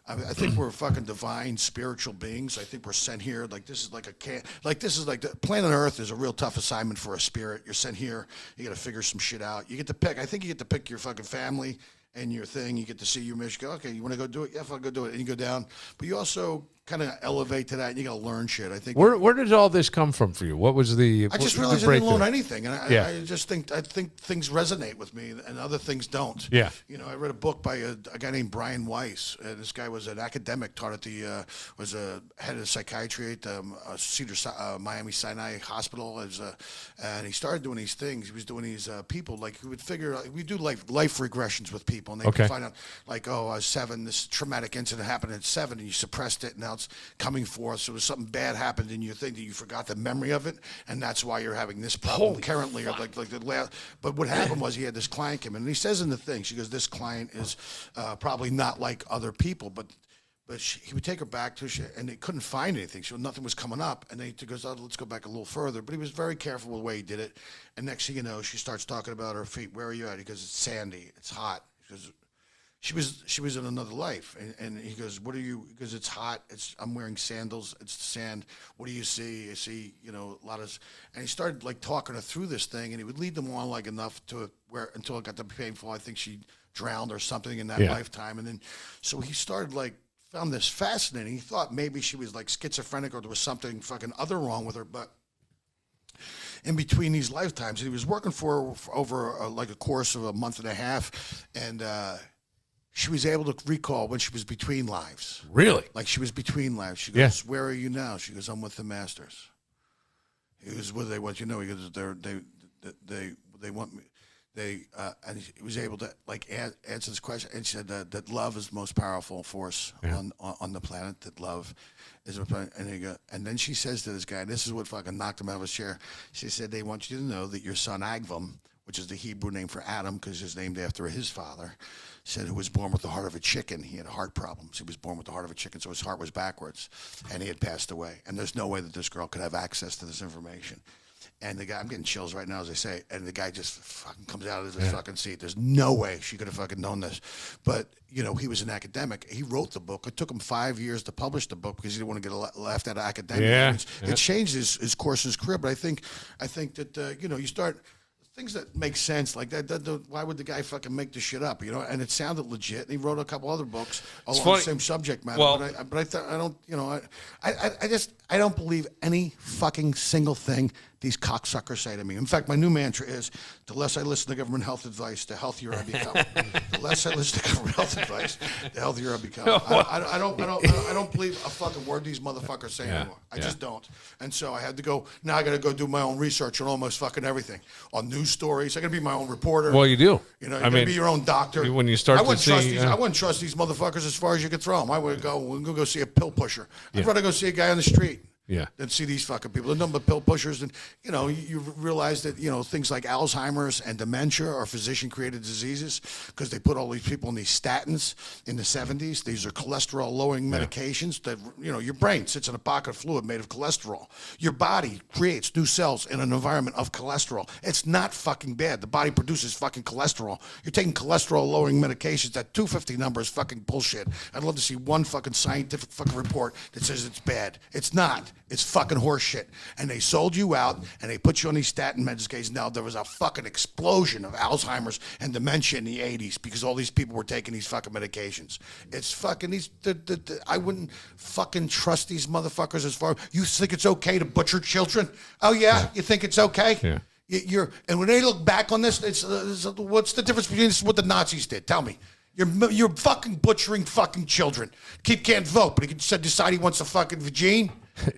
I think we're fucking divine spiritual beings. I think we're sent here. Like this is like the planet Earth is a real tough assignment for a spirit. You're sent here. You got to figure some shit out. You get to pick. I think you get to pick your fucking family and your thing. You get to see your mission. Go, okay, you want to go do it? Yeah, I'll go do it. And you go down. But you also kind of elevate to that, and you got to learn shit. I think. Where did all this come from for you? What was the? I just realized I didn't learn anything, and I just think things resonate with me, and other things don't. Yeah. I read a book by a guy named Brian Weiss. This guy was an academic, taught at was a head of psychiatry at Miami Sinai Hospital, and he started doing these things. He was doing these people, like, he would figure we do life regressions with people, and they could find out, like, I was 7, this traumatic incident happened at 7, and you suppressed it, and now it's coming forth. So something bad happened in your thing that you forgot the memory of it, and that's why you're having this problem currently. Or like the last. But what happened was he had this client come in, and he says in the thing, she goes, "This client is probably not like other people, but." He would take her back to, and they couldn't find anything. So nothing was coming up. And he goes, let's go back a little further. But he was very careful with the way he did it. And next thing you know, she starts talking about her feet. Where are you at? He goes, it's sandy. It's hot. she was in another life. And he goes, what are you? Because it's hot. I'm wearing sandals. It's sand. What do you see? I see, a lot of. And he started like talking her through this thing, and he would lead them on like enough to where until it got to painful. I think she drowned or something in that lifetime, and then so he started like found this fascinating. He thought maybe she was like schizophrenic or there was something fucking other wrong with her, but. In between these lifetimes, he was working for over like a course of a month and a half, and she was able to recall when she was between lives. Really? Like she was between lives. She goes, "Where are you now?" She goes, "I'm with the masters." He goes, "What do they want you to know?" He goes, "They want me." And he was able to like answer this question, and she said that love is the most powerful force on the planet. That love is, and then she says to this guy, and this is what fucking knocked him out of his chair. She said, "They want you to know that your son Agvam, which is the Hebrew name for Adam, because it's named after his father, said who was born with the heart of a chicken. He had heart problems. He was born with the heart of a chicken, so his heart was backwards, and he had passed away. And there's no way that this girl could have access to this information." And the guy, I'm getting chills right now as I say it, and the guy just fucking comes out of his fucking seat. There's no way she could have fucking known this. But, he was an academic. He wrote the book. It took him 5 years to publish the book because he didn't want to get laughed out of academia. It changed his course, his career. But I think that, you start... Things that make sense like that. Why would the guy fucking make this shit up? And it sounded legit. And he wrote a couple other books along the same subject matter. Well, but I thought I don't. I don't believe any fucking single thing these cocksuckers say to me. In fact, my new mantra is: the less I listen to government health advice, the healthier I become. The less I listen to government health advice, the healthier I become. I don't believe a fucking word these motherfuckers say anymore. I just don't. And so I had to go. Now I got to go do my own research on almost fucking everything on news stories. I got to be my own reporter. Well, you do. You got to be your own doctor. When you start to see, I wouldn't trust these motherfuckers as far as you could throw them. I would go see a pill pusher. I'd rather go see a guy on the street. Than see these fucking people. They're nothing but pill pushers. And, you realize that, things like Alzheimer's and dementia are physician-created diseases because they put all these people on these statins in the 70s. These are cholesterol-lowering medications that, your brain sits in a pocket of fluid made of cholesterol. Your body creates new cells in an environment of cholesterol. It's not fucking bad. The body produces fucking cholesterol. You're taking cholesterol-lowering medications. That 250 number is fucking bullshit. I'd love to see one fucking scientific fucking report that says it's bad. It's not. It's fucking horseshit. And they sold you out, and they put you on these statin medications. Now, there was a fucking explosion of Alzheimer's and dementia in the 80s because all these people were taking these fucking medications. It's fucking these... I wouldn't fucking trust these motherfuckers as far... You think it's okay to butcher children? Oh, yeah? You think it's okay? Yeah. And when they look back on this, what's the difference between this and what the Nazis did? Tell me. You're fucking butchering fucking children. Kid can't vote, but he can decide he wants a fucking vagine.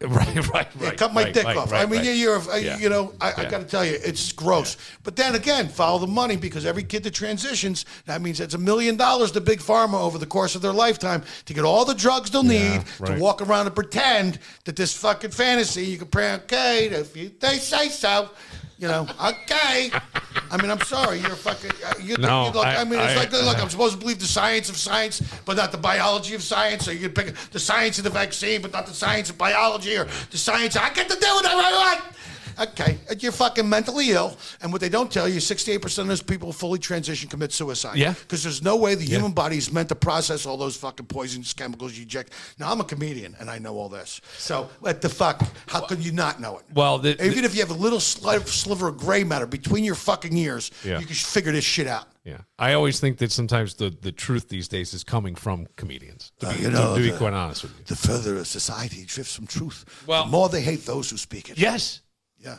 Right. Cut my dick off. I mean, I got to tell you, it's gross. But then again, follow the money because every kid that transitions, that means it's $1 million to Big Pharma over the course of their lifetime to get all the drugs they'll need to walk around and pretend that this fucking fantasy, you can pray, okay, if they say so. Okay. I mean, I'm sorry. You're fucking. It's like I'm supposed to believe the science of science, but not the biology of science. So you can pick the science of the vaccine, but not the science of biology or the science. I get to do whatever I want. Okay, you're fucking mentally ill, and what they don't tell you, 68% of those people fully transition commit suicide. Yeah. Because there's no way the human body is meant to process all those fucking poisons, chemicals you inject. Now, I'm a comedian, and I know all this. So, what the fuck? How could you not know it? Well, even if you have a little sliver of gray matter between your fucking ears, you can figure this shit out. Yeah, I always think that sometimes the truth these days is coming from comedians. To be quite honest with you, the further a society drifts from truth, the more they hate those who speak it. Yes.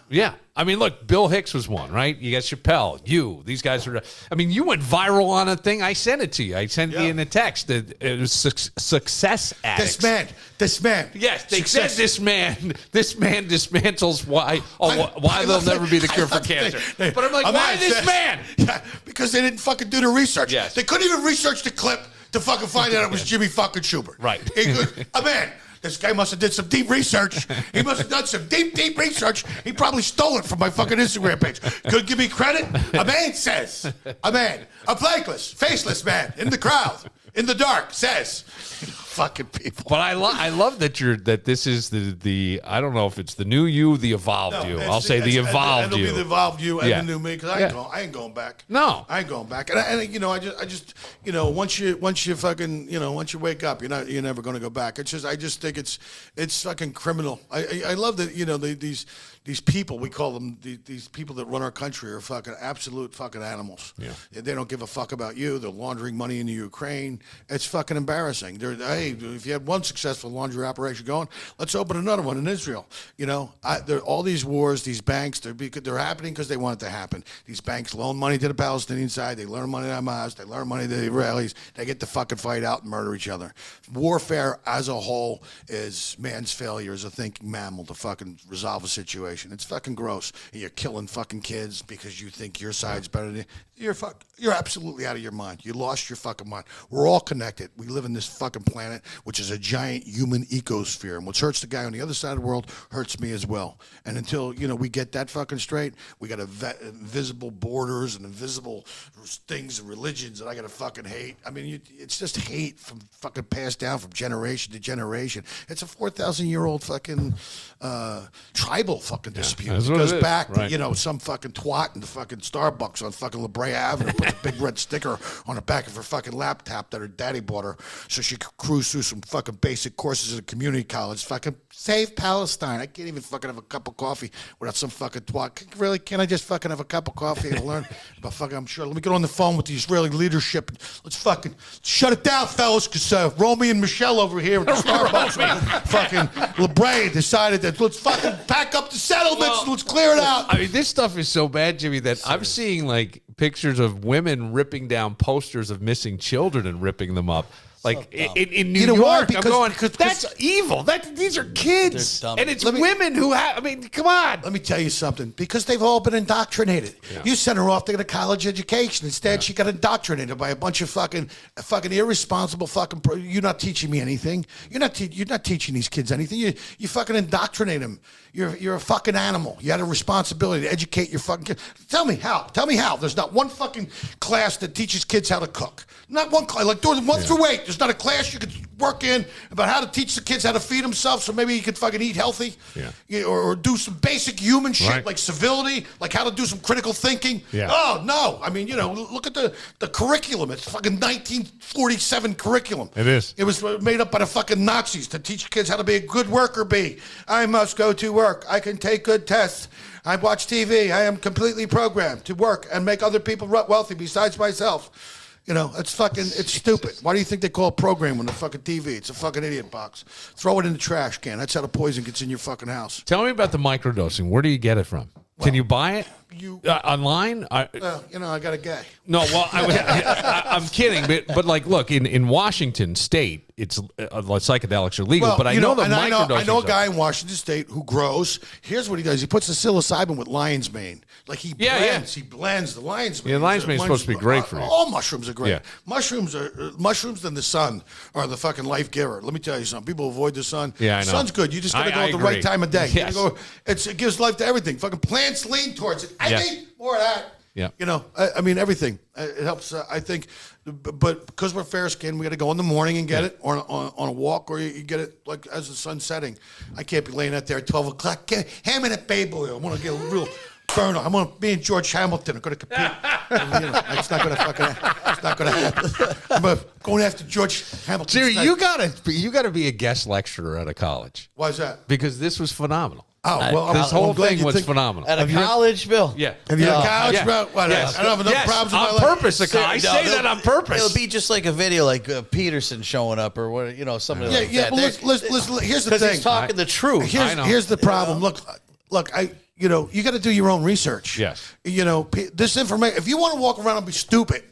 Yeah. I mean, look, Bill Hicks was one, right? You got Chappelle, these guys were. I mean, you went viral on a thing. I sent it to you. I sent it you in a text. It was success addicts. This man. Yes, they said this man dismantles why there'll never be the cure for cancer. But I'm like, why this man? Yeah, because they didn't fucking do the research. Yes. They couldn't even research the clip to fucking find out it was Jimmy fucking Shubert. Right. A man. This guy must have did some deep research. He must have done some deep research. He probably stole it from my fucking Instagram page. Could give me credit? A man says. A flankless, faceless man in the crowd, in the dark, says. fucking people. But I love that this is the I don't know if it's the new you, the evolved you. I'll say the evolved it'll you. be the evolved you and Yeah. the new me because I ain't going back. No. I ain't going back. And I just once you fucking once you wake up, you're never going to go back. I just think it's fucking criminal. I love that these people, we call them these people that run our country are fucking absolute fucking animals. Yeah. They don't give a fuck about you. They're laundering money into Ukraine. It's fucking embarrassing. Hey, if you had one successful laundry operation going, let's open another one in Israel. All these wars, these banks, they're happening because they want it to happen. These banks loan money to the Palestinian side. They loan money to Hamas. They loan money to the Israelis. They get to fucking fight out and murder each other. Warfare as a whole is man's failure as a thinking mammal to fucking resolve a situation. It's fucking gross. And you're killing fucking kids because you think your side's better than you. You're absolutely out of your mind. You lost your fucking mind. We're all connected. We live in this fucking planet, which is a giant human ecosphere. And what hurts the guy on the other side of the world hurts me as well. And until we get that fucking straight, we got invisible borders and invisible things and religions that I gotta fucking hate. I mean, it's just hate from fucking passed down from generation to generation. It's a 4,000-year-old fucking tribal fucking dispute. That's It what goes it is, back right. to some fucking twat in the fucking Starbucks on fucking La Brea Avenue put a big red sticker on the back of her fucking laptop that her daddy bought her so she could cruise through some fucking basic courses at a community college. Fucking save Palestine. I can't even fucking have a cup of coffee without some fucking twat. Really? Can't I just fucking have a cup of coffee and learn about fucking, I'm sure. Let me get on the phone with the Israeli leadership. Let's fucking shut it down, fellas, because Romy and Michelle over here at the Starbucks fucking La Brea decided that let's fucking pack up the settlements and let's clear it out. I mean, this stuff is so bad, Jimmy, that I'm seeing like pictures of women ripping down posters of missing children and ripping them up. Like in New know why? York, Because- I'm going, because- that's evil. These are kids. They're dumb. And it's women who have, I mean, come on. Let me tell you something. Because they've all been indoctrinated. Yeah. You sent her off to get a college education. Instead, she got indoctrinated by a bunch of fucking irresponsible fucking. You're not teaching me anything. You're not teaching these kids anything. You fucking indoctrinate them. You're a fucking animal. You had a responsibility to educate your fucking kids. Tell me how. There's not one fucking class that teaches kids how to cook. Not one class. Like doing 1 through 8. There's not a class you could work in about how to teach the kids how to feed themselves so maybe you could fucking eat healthy. Yeah. Or do some basic human shit Right. like civility, like how to do some critical thinking. Yeah. Oh, no. I mean, look at the curriculum. It's fucking 1947 curriculum. It is. It was made up by the fucking Nazis to teach kids how to be a good worker bee. I must go to work. I can take good tests. I watch TV. I am completely programmed to work and make other people wealthy besides myself. It's stupid. Why do you think they call it program on the fucking TV? It's a fucking idiot box. Throw it in the trash can. That's how the poison gets in your fucking house. Tell me about the microdosing. Where do you get it from? Can you buy it online? I got a guy. No, well, I'm kidding, but like, look, in Washington State, it's psychedelics are legal, but I know I know a guy in Washington State who grows. Here's what he does: he puts the psilocybin with lion's mane. Like he blends the lion's mane. Yeah, lion's mane is supposed to be great for you. All mushrooms are great. Yeah. Mushrooms and the sun are the fucking life giver. Let me tell you something. People avoid the sun. Yeah, I know. The sun's good. You just gotta go I at the agree. right time of day. Yes. It gives life to everything. Fucking plants lean towards it. I need more of that. Yeah. I mean, everything. It helps, I think. But because we're fair skinned, we got to go in the morning and get it, or on a walk, or you get it like as the sun's setting. I can't be laying out there at 12 o'clock. Ham in a baby oil. I want to get a real burn. I want me and George Hamilton are going to compete. It's not going to happen. I'm going after George Hamilton. Siri, you gotta be a guest lecturer at a college. Why is that? Because this was phenomenal. Oh, well, This whole I'm glad thing you was think- phenomenal. At a college, Bill. Yeah. Have you had a college, Yeah. bro? What, Yes. I don't have enough Yes, problems in my on life. purpose, I say that on purpose. It'll be just like a video, like Peterson showing up, or what, something like that. But listen, here's the Because thing. he's talking the truth. I know. Here's the problem. Look, you got to do your own research. Yes. This information. If you want to walk around and be stupid,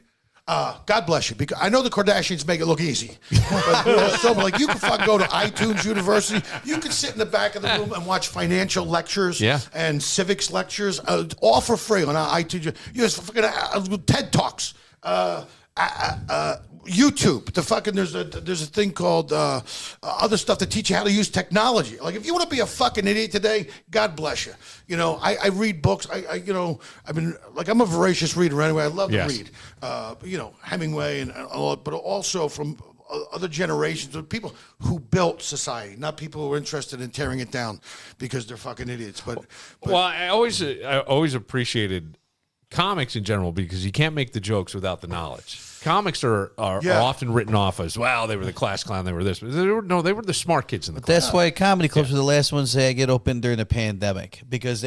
God bless you. Because I know the Kardashians make it look easy. But you can fucking go to iTunes University. You can sit in the back of the room and watch financial lectures and civics lectures, all for free on iTunes. You just fucking TED Talks. YouTube, there's a thing called other stuff to teach you how to use technology. Like if you want to be a fucking idiot today, God bless you. I read books. I'm a voracious reader anyway. I love to read. Hemingway and all, but also from other generations of people who built society, not people who are interested in tearing it down because they're fucking idiots. But well, I always appreciated comics in general because you can't make the jokes without the knowledge. Comics are often written off as, well, they were the class clown, they were this. But they were the smart kids in the class. That's why comedy clubs were the last ones that get open during the pandemic, because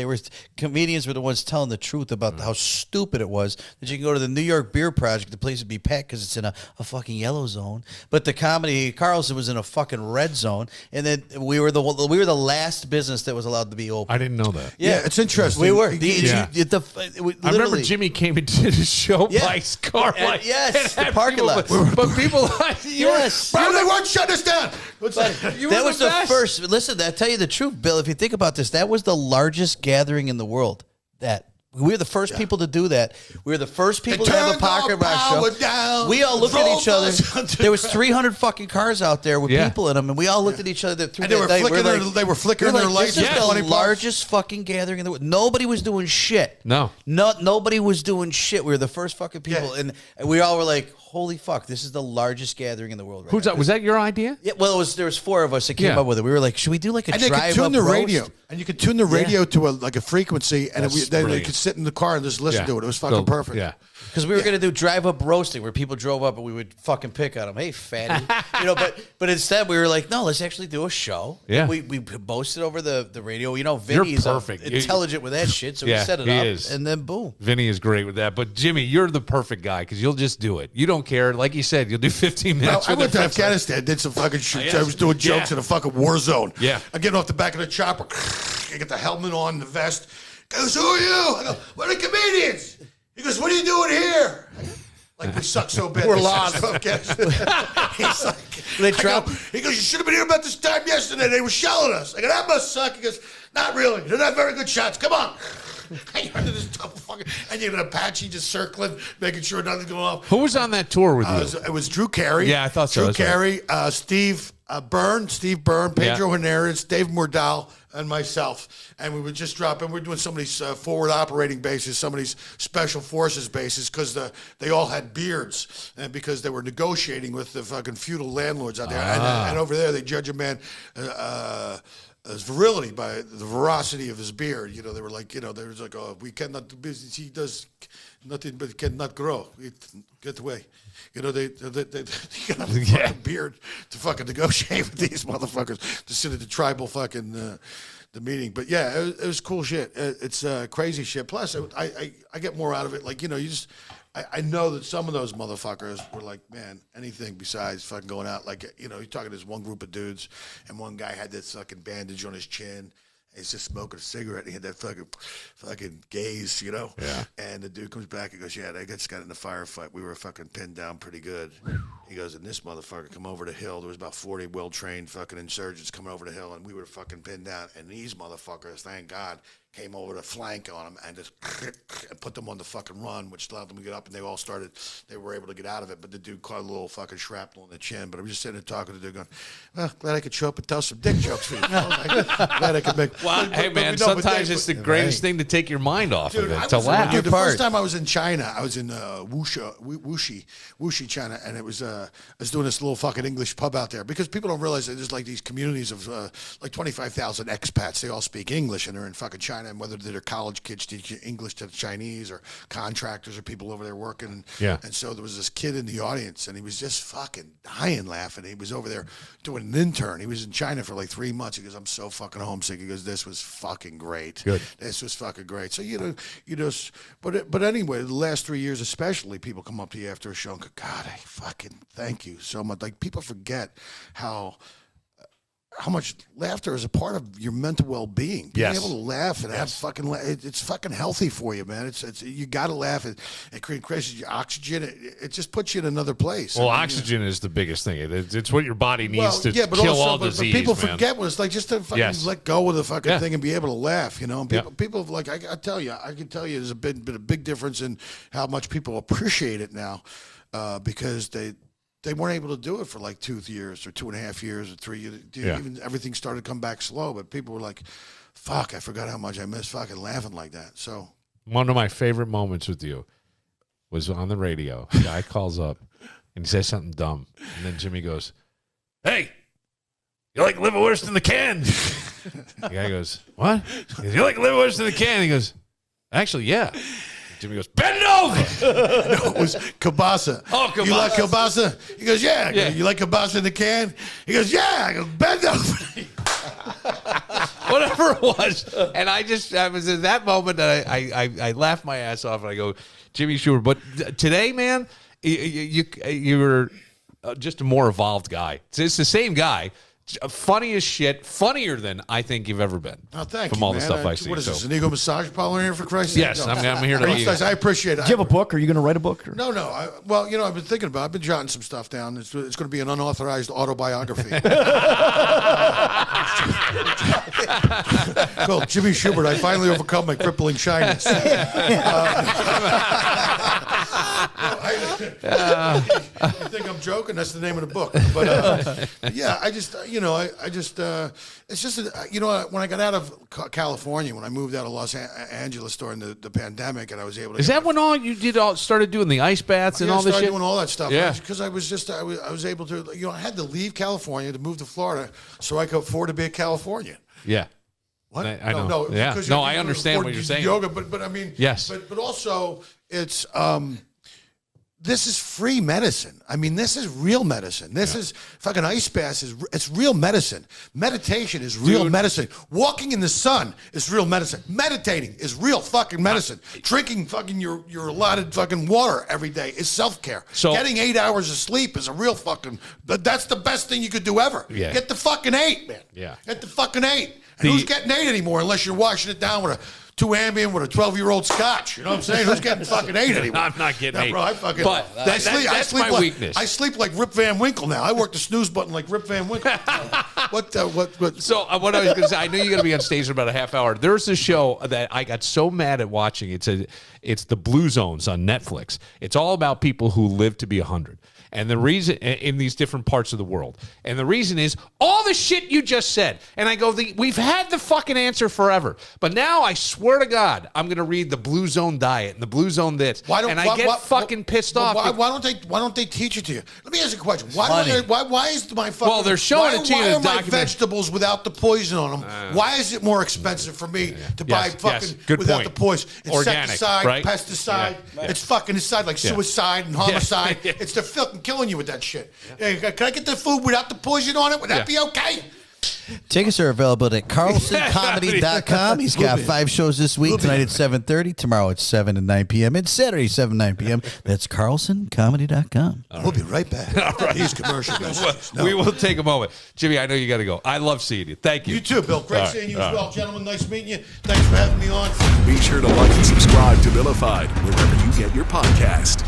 comedians were the ones telling the truth about how stupid it was that you can go to the New York Beer Project, the place would be packed because it's in a fucking yellow zone, but the comedy Carlson was in a fucking red zone, and then we were the last business that was allowed to be open. I didn't know that. yeah, it's interesting. We were. I remember Jimmy came into the show by his car. Yes, the parking lot. But people, Yes. Bro, they won't shut us down. That was the first. Listen, I tell you the truth, Bill. If you think about this, that was the largest gathering in the world. We were the first people to do that. We were the first people to have a pocket rock show. We all looked at each other. There was 300 fucking cars out there with people in them, and we all looked at each other through that night. They were flickering their lights. This is the largest fucking gathering in the world. Nobody was doing shit. Nobody was doing shit. We were the first fucking people, and we all were like, holy fuck, this is the largest gathering in the world. Who's that? Was that your idea? Yeah, well, there was 4 of us that came up with it. We were like, should we do like a drive-up radio? And you could tune the radio to a frequency, and they could sit in the car and just listen to it. It was fucking perfect. Yeah. Because we were going to do drive-up roasting where people drove up and we would fucking pick on them. Hey, fatty. But instead we were like, no, let's actually do a show. Yeah. We boasted over the radio. Vinny's perfect. Intelligent with that shit, so we set it up, and then boom. Vinny is great with that. But Jimmy, you're the perfect guy because you'll just do it. You don't care. Like you said, you'll do 15 minutes. I went to Afghanistan, did some fucking shoots. I was doing jokes in a fucking war zone. Yeah. I get off the back of the chopper. I get the helmet on, the vest. Goes, who are you? I go, we're the comedians. He goes, what are you doing here? Like, we suck so bad. We're lost. He's like, he goes, you should have been here about this time yesterday. They were shelling us. I go, that must suck. He goes, not really. They're not very good shots. Come on. And you're under this double fucking, and you're an Apache just circling, making sure nothing's going off. Who was on that tour with you? It was Drew Carey. Yeah, I thought so. Drew Carey, Steve Byrne, Pedro Hernandez, Dave Mordal, and myself. And we would just drop in. We're doing some of these forward operating bases, some of these special forces bases, because they all had beards, and because they were negotiating with the fucking feudal landlords out there. And over there, they judge a man his virility by the veracity of his beard. They were like, they was like, oh, we cannot do business. He does nothing but cannot grow. Get away. They got a fucking beard to fucking negotiate with these motherfuckers to sit at the tribal fucking the meeting. But yeah, it was cool shit. It's crazy shit. Plus, I get more out of it. Like, I know that some of those motherfuckers were like, man, anything besides fucking going out. Like, you're talking to this one group of dudes, and one guy had this fucking bandage on his chin. He's just smoking a cigarette, and he had that fucking gaze, Yeah. And the dude comes back and goes, yeah, they just got in a firefight. We were fucking pinned down pretty good. He goes, and this motherfucker come over the hill. There was about 40 well-trained fucking insurgents coming over the hill, and we were fucking pinned down. And these motherfuckers, thank God, came over to flank on them and just and put them on the fucking run, which allowed them to get up, and they were able to get out of it. But the dude caught a little fucking shrapnel in the chin. But I'm just sitting there talking to the dude going, well, glad I could show up and tell some dick jokes for you. Glad I could make. Well, hey, man, sometimes it's the greatest thing to take your mind off of it, to laugh. Dude, the first time I was in China, I was in Wuxi, China, and it was I was doing this little fucking English pub out there, because people don't realize that there's like these communities of like 25,000 expats. They all speak English, and they're in fucking China, and whether they're college kids teaching English to the Chinese or contractors or people over there working. Yeah. And so there was this kid in the audience, and he was just fucking dying laughing. He was over there doing an intern. He was in China for like 3 months. He goes, I'm so fucking homesick. He goes, this was fucking great. Good. This was fucking great. So, but anyway, the last 3 years especially, people come up to you after a show and go, God, I fucking thank you so much. Like, people forget how much laughter is a part of your mental well-being. Being able to laugh and have fucking, it's fucking healthy for you, man. It's you got to laugh. It increases your oxygen. It just puts you in another place. Well, oxygen is the biggest thing. It's what your body needs to kill all disease. But people man. forget what it's like, just to fucking let go of the fucking thing and be able to laugh, And people like, I can tell you, there's been a big difference in how much people appreciate it now, because they weren't able to do it for like 2 years or 2.5 years or 3 years. Even everything started to come back slow, but people were like, fuck, I forgot how much I miss fucking laughing like that. So one of my favorite moments with you was on the radio. A guy calls up and he says something dumb. And then Jimmy goes, "Hey, you like liverwurst in the can?" The guy goes, "What?" He goes, "You like liverwurst in the can?" He goes, "Actually, yeah." Jimmy goes, "Bend over!" No, it was kielbasa. Oh, kielbasa. You like kielbasa? He goes, yeah. I go, Yeah. You like kielbasa in the can? He goes, yeah. I go, bend over. Whatever it was. And I was at that moment that I laughed my ass off and I go, Jimmy Shubert. But today, man, you're just a more evolved guy. It's the same guy. Funny as shit, funnier than I think you've ever been. Oh, thank from you, all man. the stuff I see. What is So- this, an ego massage parlor here, for Christ's sake? Yes, No. I'm here to. I appreciate it. Do you have a book? Are you going to write a book? Or? No. Well, I've been thinking about it. I've been jotting some stuff down. It's going to be an unauthorized autobiography. Well, Jimmy Shubert, I finally overcome my crippling shyness. You think I'm joking? That's the name of the book. But yeah, it's just, when I got out of California, when I moved out of Los Angeles during the pandemic, and I was able to. Is that when all you started doing the ice baths and all this started shit? doing all that stuff. Yeah. Because I was able to, I had to leave California to move to Florida so I could afford to be a Californian. Yeah. What? I know. No, Yeah. because No, you I can understand afford what you're saying. Yoga, but I mean, Yes. But also, it's this is free medicine. I mean, this is real medicine. This is fucking ice baths. It's real medicine. Meditation is real medicine. Walking in the sun is real medicine. Meditating is real fucking medicine. Drinking fucking your allotted fucking water every day is self-care. So- Getting 8 hours of sleep is a real fucking. That's the best thing you could do ever. Yeah. Get the fucking 8, man. Yeah. Get the fucking 8. And who's getting 8 anymore unless you're washing it down with a 2 Ambien with a 12-year-old scotch? You know what I'm saying? Who's getting fucking 8 anymore? I'm not getting 8. Bro, I fucking. But that's my like, weakness. I sleep like Rip Van Winkle now. I work the snooze button like Rip Van Winkle. What? So what I was going to say, I knew you're going to be on stage in about a half hour. There's a show that I got so mad at watching. It's the Blue Zones on Netflix. It's all about people who live to be 100. And the reason in these different parts of the world. And the reason is all the shit you just said. And I go, we've had the fucking answer forever. But now I swear to God, I'm going to read the Blue Zone diet and the Blue Zone this. I get fucking pissed off. Why don't they teach it to you? Let me ask you a question. Why is my fucking? Well, they're showing it to you in Why the are my document- vegetables without the poison on them? Why is it more expensive for me to buy fucking Good without point. the poison? Organic, Insecticide, right? pesticide. Yeah. It's fucking inside like suicide and homicide. Yeah. It's they're fucking killing you with that shit. Hey, can I get the food without the poison on it? Would that be okay? Tickets are available at carlsoncomedy.com. He's got 5 shows this week. Tonight at 7:30, tomorrow at 7 and 9 p.m., and Saturday 7 9 p.m. That's carlsoncomedy.com. We'll be right back. These commercial messages. We will take a moment. Jimmy, I know you got to go. I love seeing you. Thank you. You too, Bill. Great All right, seeing you all as right. well, gentlemen. Nice meeting you. Thanks for having me on. Be sure to like and subscribe to Billified wherever you get your podcast.